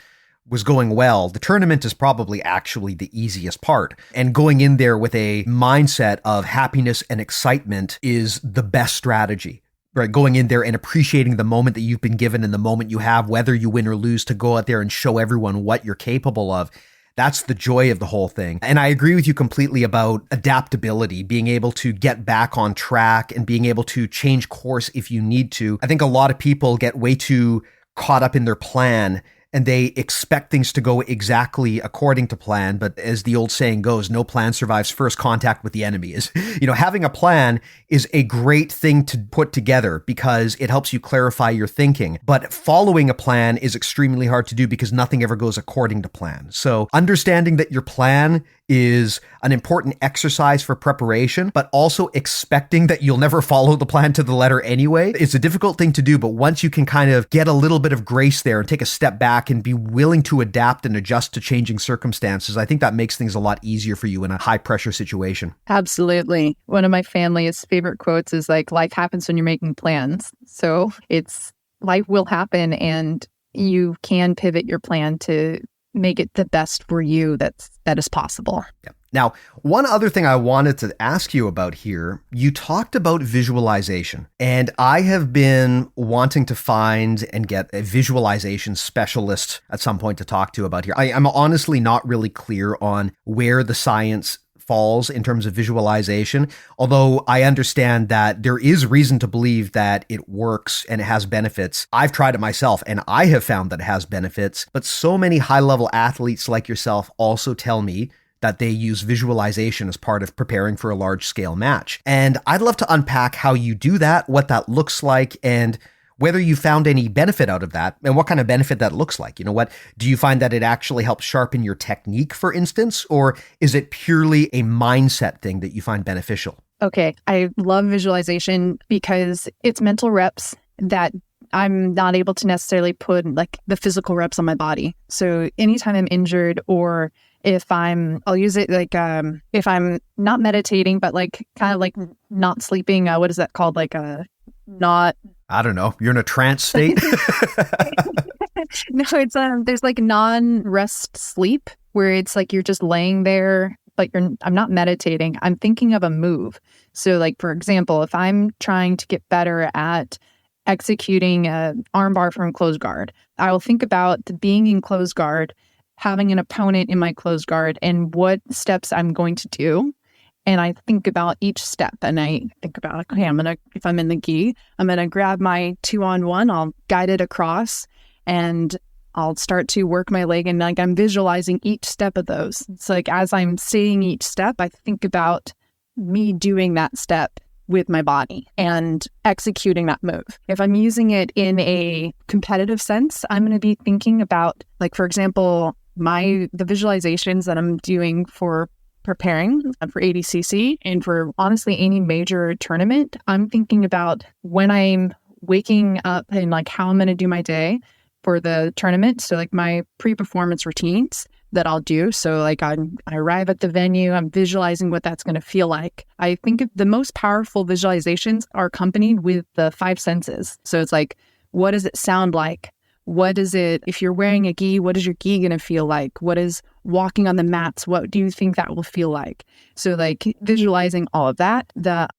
going well, the tournament is probably actually the easiest part. And going in there with a mindset of happiness and excitement is the best strategy. Right, going in there and appreciating the moment that you've been given and the moment you have, whether you win or lose, to go out there and show everyone what you're capable of. That's the joy of the whole thing. And I agree with you completely about adaptability, being able to get back on track and being able to change course if you need to. I think a lot of people get way too caught up in their plan and they expect things to go exactly according to plan. But as the old saying goes, no plan survives first contact with the enemy. Having a plan is a great thing to put together because it helps you clarify your thinking. But following a plan is extremely hard to do because nothing ever goes according to plan. So understanding that your plan is an important exercise for preparation, but also expecting that you'll never follow the plan to the letter anyway. It's a difficult thing to do, but once you can kind of get a little bit of grace there and take a step back and be willing to adapt and adjust to changing circumstances, I think that makes things a lot easier for you in a high pressure situation. Absolutely. One of my family's favorite quotes is like, life happens when you're making plans. So life will happen and you can pivot your plan to make it the best for you that is possible. Yeah. Now, one other thing I wanted to ask you about here, you talked about visualization, and I have been wanting to find and get a visualization specialist at some point to talk to about here. I'm honestly not really clear on where the science falls in terms of visualization, although I understand that there is reason to believe that it works and it has benefits. I've tried it myself and I have found that it has benefits, but so many high-level athletes like yourself also tell me that they use visualization as part of preparing for a large-scale match. And I'd love to unpack how you do that, what that looks like, and whether you found any benefit out of that and what kind of benefit that looks like. Do you find that it actually helps sharpen your technique, for instance, or is it purely a mindset thing that you find beneficial? Okay. I love visualization because it's mental reps that I'm not able to necessarily put like the physical reps on my body. So anytime I'm injured or I'll use it like if I'm not meditating, but like kind of like not sleeping, what is that called? Like I don't know. You're in a trance state? No, it's there's like non-rest sleep where it's like you're just laying there, like I'm not meditating. I'm thinking of a move. So like, for example, if I'm trying to get better at executing an armbar from closed guard, I will think about being in closed guard, having an opponent in my closed guard, and what steps I'm going to do. And I think about each step and I think about, okay, if I'm in the gi, I'm going to grab my 2-on-1, I'll guide it across and I'll start to work my leg and like I'm visualizing each step of those. It's like as I'm seeing each step, I think about me doing that step with my body and executing that move. If I'm using it in a competitive sense, I'm going to be thinking about, like, for example, the visualizations that I'm doing for preparing for ADCC and for honestly any major tournament. I'm thinking about when I'm waking up and like how I'm going to do my day for the tournament. So like my pre-performance routines that I'll do. So like I arrive at the venue, I'm visualizing what that's going to feel like. I think the most powerful visualizations are accompanied with the 5 senses. So it's like, what does it sound like? What is it, if you're wearing a gi, what is your gi going to feel like? What is walking on the mats? What do you think that will feel like? So like visualizing all of that,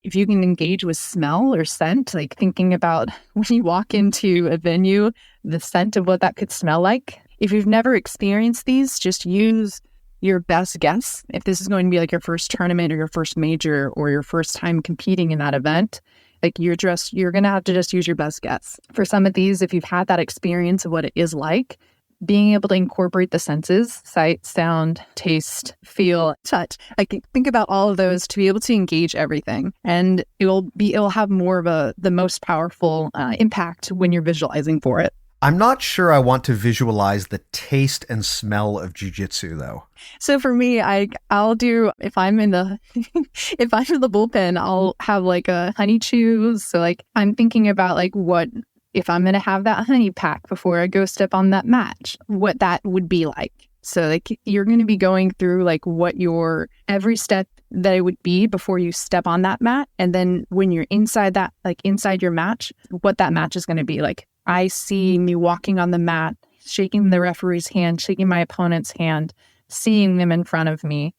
if you can engage with smell or scent, like thinking about when you walk into a venue, the scent of what that could smell like. If you've never experienced these, just use your best guess. If this is going to be like your first tournament or your first major or your first time competing in that event, like you're going to have to just use your best guess. For some of these, if you've had that experience of what it is like, being able to incorporate the senses, sight, sound, taste, feel, touch, like think about all of those to be able to engage everything. And it'll have more of the most powerful impact when you're visualizing for it. I'm not sure I want to visualize the taste and smell of jiu-jitsu though. So for me, I'll do, if I'm in the bullpen, I'll have like a honey chews. So like I'm thinking about like what, if I'm going to have that honey pack before I go step on that match, what that would be like. So like you're going to be going through like what your every step that it would be before you step on that mat. And then when you're inside that, like inside your match, what that match is going to be like. I see me walking on the mat, shaking the referee's hand, shaking my opponent's hand, seeing them in front of me,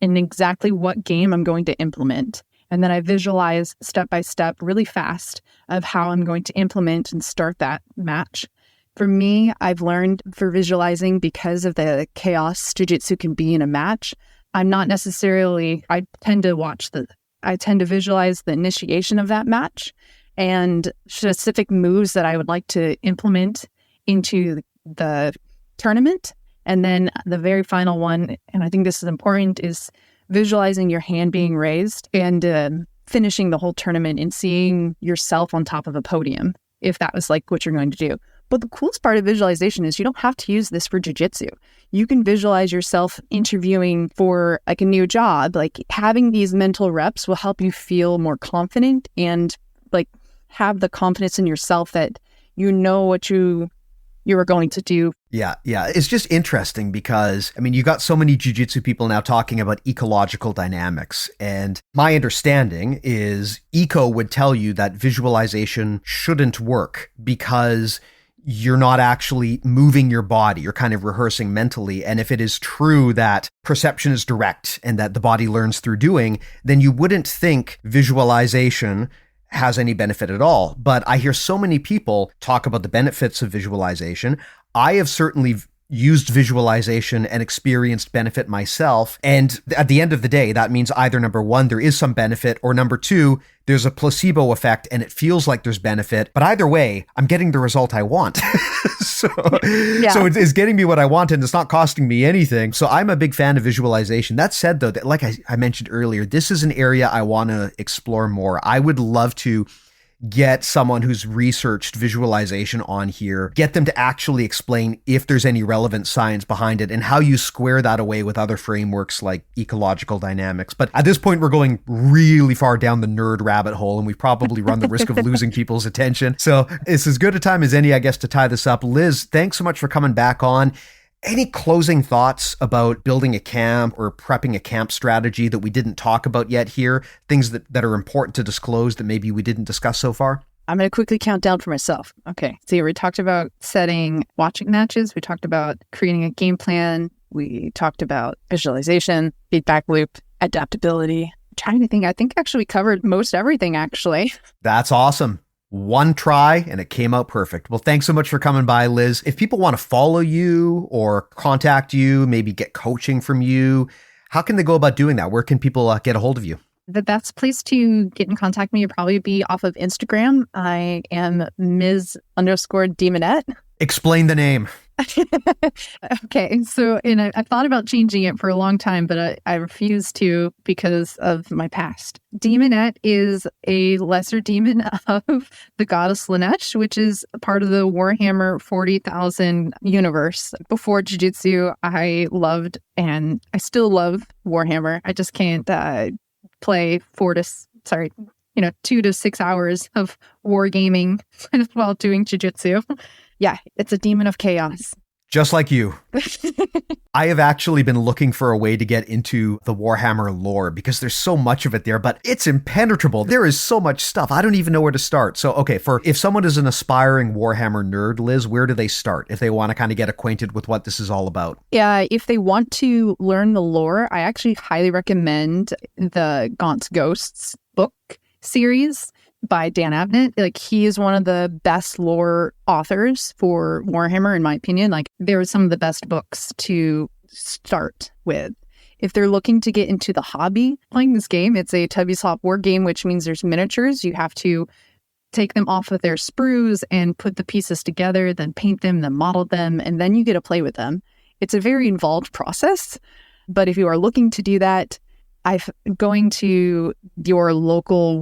and exactly what game I'm going to implement. And then I visualize step by step really fast of how I'm going to implement and start that match. For me, I've learned for visualizing, because of the chaos jiu-jitsu can be in a match, I tend to visualize the initiation of that match and specific moves that I would like to implement into the tournament. And then the very final one, and I think this is important, is visualizing your hand being raised and finishing the whole tournament and seeing yourself on top of a podium, if that was like what you're going to do. But the coolest part of visualization is you don't have to use this for jiu-jitsu. You can visualize yourself interviewing for like a new job. Like having these mental reps will help you feel more confident and like have the confidence in yourself that you know what you are going to do. Yeah. It's just interesting because, I mean, you got so many jiu-jitsu people now talking about ecological dynamics. And my understanding is eco would tell you that visualization shouldn't work because you're not actually moving your body. You're kind of rehearsing mentally. And if it is true that perception is direct and that the body learns through doing, then you wouldn't think visualization has any benefit at all. But I hear so many people talk about the benefits of visualization. I have certainly used visualization and experienced benefit myself. And at the end of the day, that means either number one, there is some benefit, or number two, there's a placebo effect and it feels like there's benefit. But either way, I'm getting the result I want. So it's getting me what I want and it's not costing me anything. So I'm a big fan of visualization. That said, though, that like I mentioned earlier, this is an area I want to explore more. I would love to get someone who's researched visualization on here, get them to actually explain if there's any relevant science behind it and how you square that away with other frameworks like ecological dynamics. But at this point, we're going really far down the nerd rabbit hole and we probably run the risk of losing people's attention. So it's as good a time as any, I guess, to tie this up. Lyzz, thanks so much for coming back on. Any closing thoughts about building a camp or prepping a camp strategy that we didn't talk about yet here? Things that are important to disclose that maybe we didn't discuss so far? I'm going to quickly count down for myself. Okay. So we talked about watching matches. We talked about creating a game plan. We talked about visualization, feedback loop, adaptability. I'm trying to think. I think actually we covered most everything, actually. That's awesome. One try and it came out perfect. Well, thanks so much for coming by, Lyzz. If people want to follow you or contact you, maybe get coaching from you, how can they go about doing that? Where can people get a hold of you? The best place to get in contact with me would probably be off of Instagram. I am Ms._Daemonette. Explain the name. Okay, so I've thought about changing it for a long time, but I refuse to because of my past. Daemonette is a lesser demon of the goddess Lyzz, which is part of the Warhammer 40,000 universe. Before Jiu-Jitsu, I loved, and I still love Warhammer. I just can't play 2 to 6 hours of wargaming while doing Jiu-Jitsu. Yeah, it's a demon of chaos. Just like you. I have actually been looking for a way to get into the Warhammer lore because there's so much of it there, but it's impenetrable. There is so much stuff. I don't even know where to start. So, okay, if someone is an aspiring Warhammer nerd, Lyzz, where do they start if they want to kind of get acquainted with what this is all about? Yeah, if they want to learn the lore, I actually highly recommend the Gaunt's Ghosts book series by Daemonette. Like, he is one of the best lore authors for Warhammer, in my opinion. Like, they're some of the best books to start with. If they're looking to get into the hobby playing this game, it's a tubby slop war game, which means there's miniatures. You have to take them off of their sprues and put the pieces together, then paint them, then model them, and then you get to play with them. It's a very involved process, but if you are looking to do that, going to your local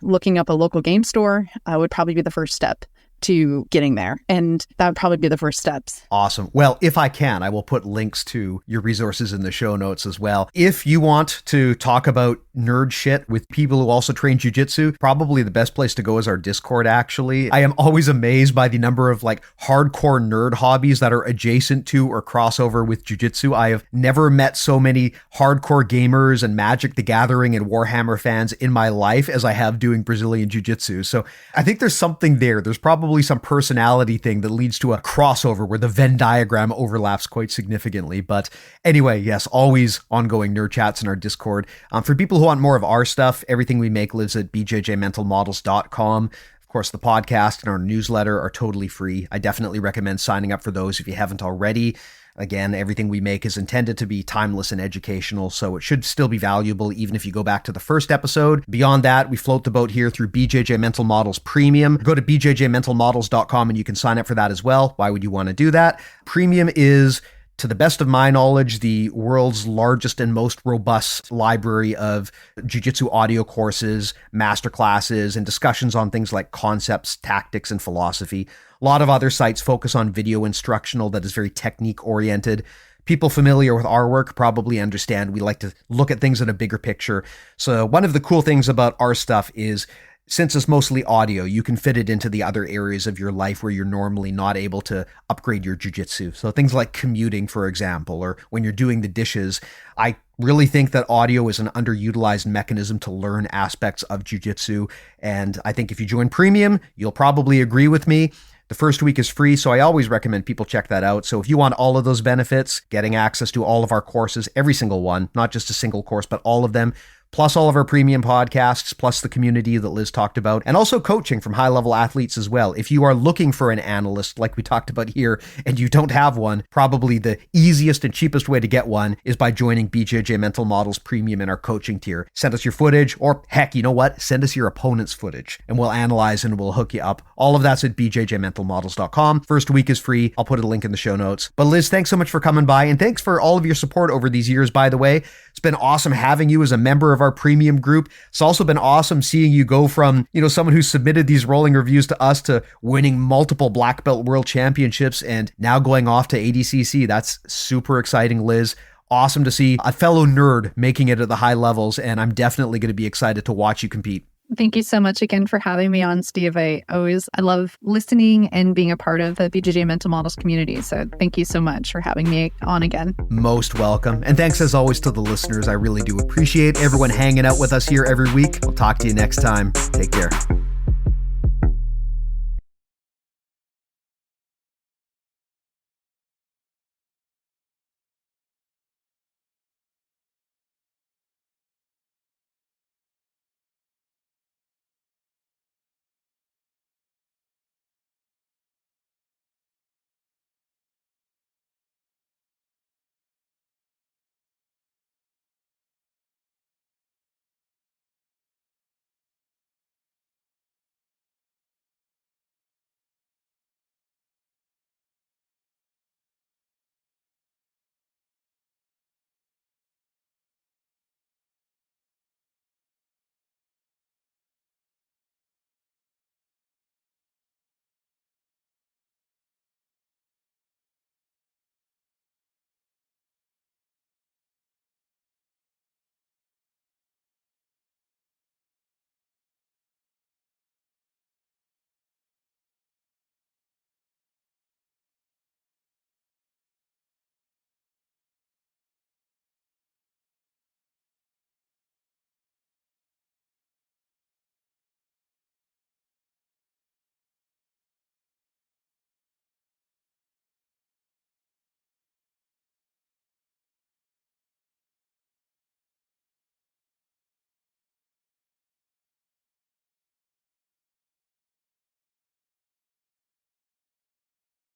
looking up a local game store would probably be the first step to getting there. And that would probably be the first steps. Awesome. Well, if I can, I will put links to your resources in the show notes as well. If you want to talk about nerd shit with people who also train jiu-jitsu, probably the best place to go is our Discord, actually. I am always amazed by the number of hardcore nerd hobbies that are adjacent to or crossover with jiu-jitsu. I have never met so many hardcore gamers and Magic the Gathering and Warhammer fans in my life as I have doing Brazilian jiu-jitsu. So I think there's something there. There's probably some personality thing that leads to a crossover where the Venn diagram overlaps quite significantly. But anyway, yes, always ongoing nerd chats in our Discord. For people who want more of our stuff, everything we make lives at bjjmentalmodels.com. Of course, the podcast and our newsletter are totally free. I definitely recommend signing up for those if you haven't already. Again, everything we make is intended to be timeless and educational, so it should still be valuable even if you go back to the first episode. Beyond that, we float the boat here through BJJ Mental Models Premium. Go to bjjmentalmodels.com and you can sign up for that as well. Why would you want to do that? Premium is, to the best of my knowledge, the world's largest and most robust library of jiu-jitsu audio courses, masterclasses, and discussions on things like concepts, tactics, and philosophy. A lot of other sites focus on video instructional that is very technique-oriented. People familiar with our work probably understand we like to look at things in a bigger picture. So one of the cool things about our stuff is, since it's mostly audio, you can fit it into the other areas of your life where you're normally not able to upgrade your jiu-jitsu. So things like commuting, for example, or when you're doing the dishes. I really think that audio is an underutilized mechanism to learn aspects of jiu-jitsu. And I think if you join Premium, you'll probably agree with me. The first week is free, so I always recommend people check that out. So if you want all of those benefits, getting access to all of our courses, every single one, not just a single course, but all of them, plus all of our premium podcasts, plus the community that Lyzz talked about, and also coaching from high-level athletes as well. If you are looking for an analyst like we talked about here and you don't have one, probably the easiest and cheapest way to get one is by joining BJJ Mental Models Premium in our coaching tier. Send us your footage, or heck, you know what? Send us your opponent's footage and we'll analyze and we'll hook you up. All of that's at bjjmentalmodels.com. First week is free. I'll put a link in the show notes. But Lyzz, thanks so much for coming by, and thanks for all of your support over these years, by the way. It's been awesome having you as a member of our premium group. It's also been awesome seeing you go from, someone who submitted these rolling reviews to us to winning multiple black belt world championships and now going off to ADCC. That's super exciting, Lyzz. Awesome to see a fellow nerd making it at the high levels, and I'm definitely going to be excited to watch you compete. Thank you so much again for having me on, Steve. I love listening and being a part of the BJJ Mental Models community. So thank you so much for having me on again. Most welcome. And thanks as always to the listeners. I really do appreciate everyone hanging out with us here every week. I'll talk to you next time. Take care.